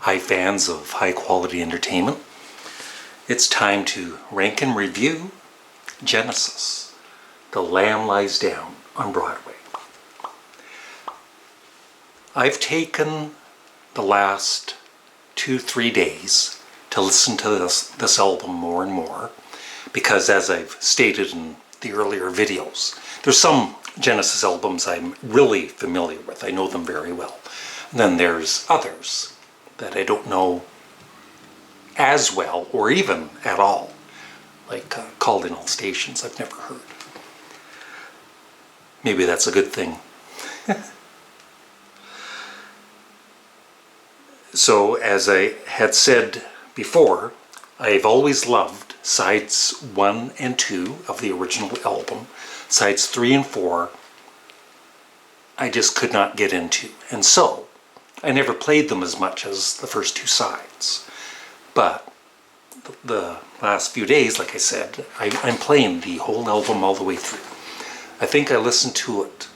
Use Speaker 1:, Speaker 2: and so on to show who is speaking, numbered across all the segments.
Speaker 1: Hi fans of high quality entertainment. It's time to rank and review Genesis, The Lamb Lies Down on Broadway. I've taken the last 2-3 days to listen to this album more and more because, as I've stated in the earlier videos, there's some Genesis albums I'm really familiar with. I know them very well. And then there's others that I don't know as well or even at all, like Called in All Stations I've never heard. Maybe that's a good thing. So, as I had said before, I've always loved sides 1 and 2 of the original album. Sides 3 and 4 I just could not get into, and so I never played them as much as the first 2 sides. But the last few days, like I said, I'm playing the whole album all the way through. I think I listened to it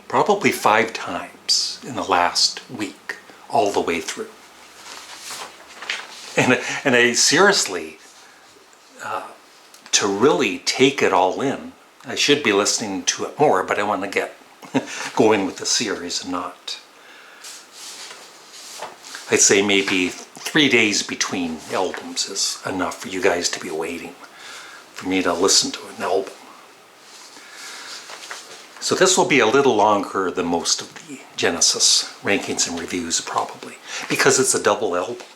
Speaker 1: probably 5 times in the last week, all the way through. And I seriously, to really take it all in, I should be listening to it more, but I want to get going with the series and not, I'd say maybe 3 days between albums is enough for you guys to be waiting for me to listen to an album. So this will be a little longer than most of the Genesis rankings and reviews probably, because it's a double album.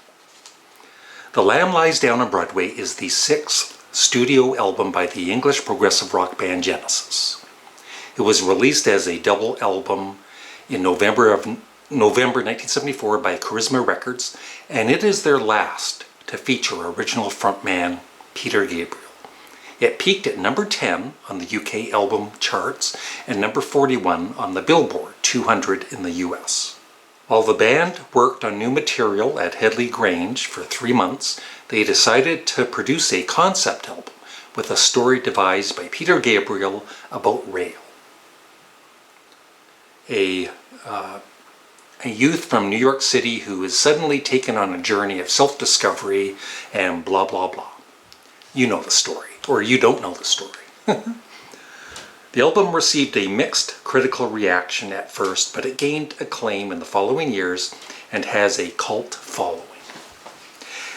Speaker 1: The Lamb Lies Down on Broadway is the 6th studio album by the English progressive rock band Genesis. It was released as a double album in November 1974 by Charisma Records, and it is their last to feature original frontman Peter Gabriel. It peaked at number 10 on the UK album charts and number 41 on the Billboard 200 in the US. While the band worked on new material at Headley Grange for 3 months, they decided to produce a concept album with a story devised by Peter Gabriel about rail. A youth from New York City who is suddenly taken on a journey of self-discovery and blah blah blah. You know the story, or you don't know the story. The album received a mixed critical reaction at first, but it gained acclaim in the following years and has a cult following.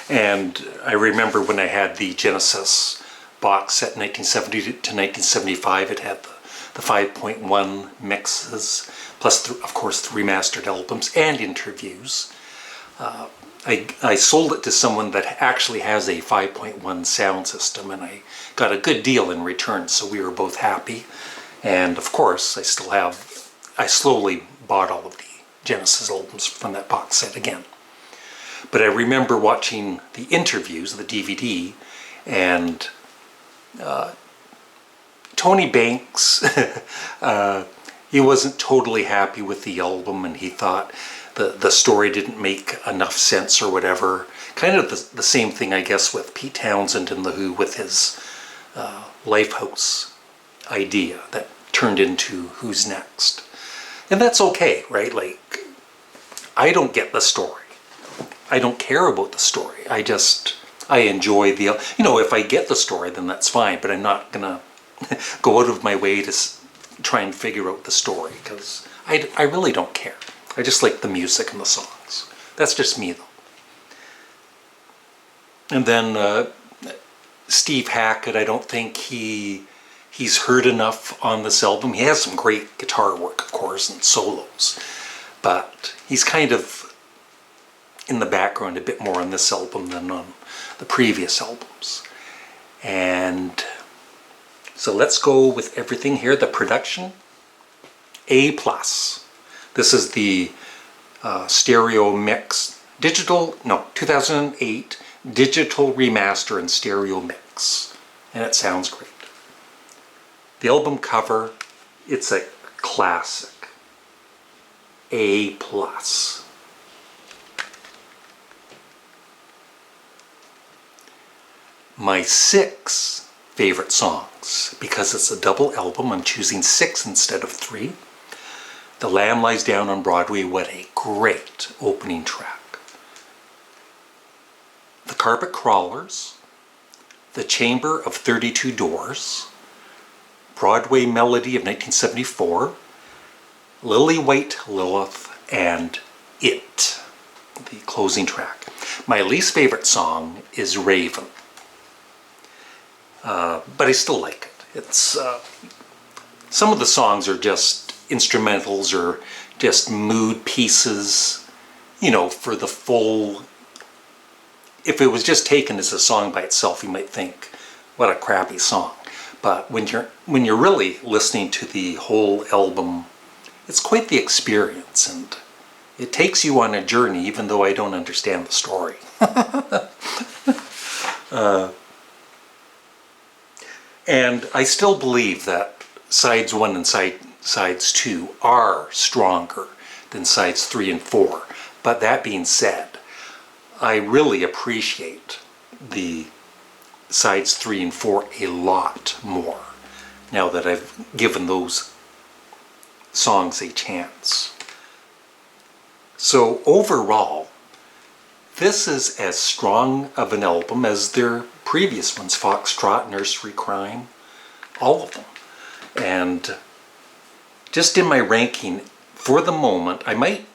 Speaker 1: And I remember when I had the Genesis box set 1970 to 1975, it had the 5.1 mixes, plus of course the remastered albums and interviews. I sold it to someone that actually has a 5.1 sound system, and I got a good deal in return, so we were both happy. And of course, I slowly bought all of the Genesis albums from that box set again. But I remember watching the interviews, the DVD, and Tony Banks, he wasn't totally happy with the album, and he thought the story didn't make enough sense or whatever. Kind of the same thing, I guess, with Pete Townsend and The Who with his Lifehouse idea that turned into Who's Next. And that's okay, right? Like, I don't get the story. I don't care about the story. I enjoy if I get the story, then that's fine, but I'm not gonna go out of my way to try and figure out the story, because I really don't care. I just like the music and the songs. That's just me, though. And then Steve Hackett, I don't think he's heard enough on this album. He has some great guitar work, of course, and solos, but he's kind of in the background a bit more on this album than on the previous albums. And so let's go with everything here. The production, A+. This is the stereo mix, 2008 digital remaster and stereo mix, and it sounds great. The album cover, it's a classic, A+. My 6 favorite songs, because it's a double album, I'm choosing 6 instead of 3. The Lamb Lies Down on Broadway, what a great opening track. The Carpet Crawlers, The Chamber of 32 Doors, Broadway Melody of 1974, Lily White Lilith, and It, the closing track. My least favorite song is Raven, but I still like it. It's some of the songs are just instrumentals or just mood pieces, you know, for the full. If it was just taken as a song by itself, you might think, what a crappy song. But when you're really listening to the whole album, it's quite the experience, and it takes you on a journey, even though I don't understand the story. And I still believe that sides 1 and sides 2 are stronger than sides 3 and 4. But that being said, I really appreciate the sides 3 and 4 a lot more now that I've given those songs a chance. So overall, this is as strong of an album as their previous ones, Foxtrot, Nursery Crime, all of them. And just in my ranking, for the moment, I might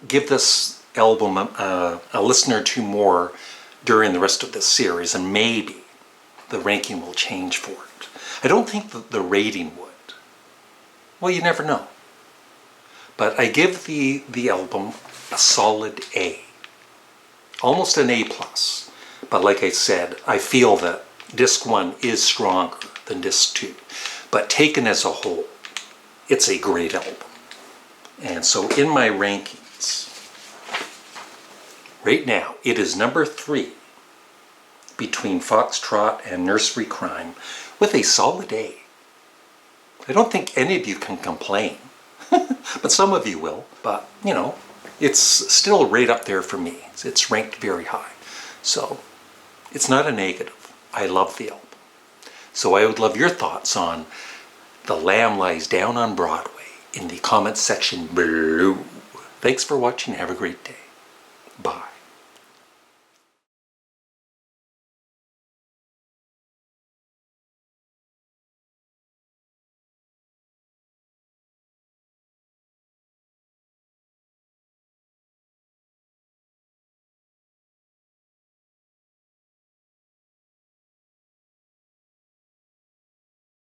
Speaker 1: give this album a listen or two more during the rest of this series, and maybe the ranking will change for it. I don't think the rating would. Well, you never know. But I give the album a solid A. Almost an A+. But like I said, I feel that disc 1 is stronger than disc 2. But taken as a whole, it's a great album. And so in my rankings, right now, it is number 3 between Foxtrot and Nursery Crime with a solid A. I don't think any of you can complain, but some of you will. But, you know, it's still right up there for me. It's ranked very high. So it's not a negative. I love the album. So I would love your thoughts on The Lamb Lies Down on Broadway in the comments section below. Thanks for watching. Have a great day. Bye.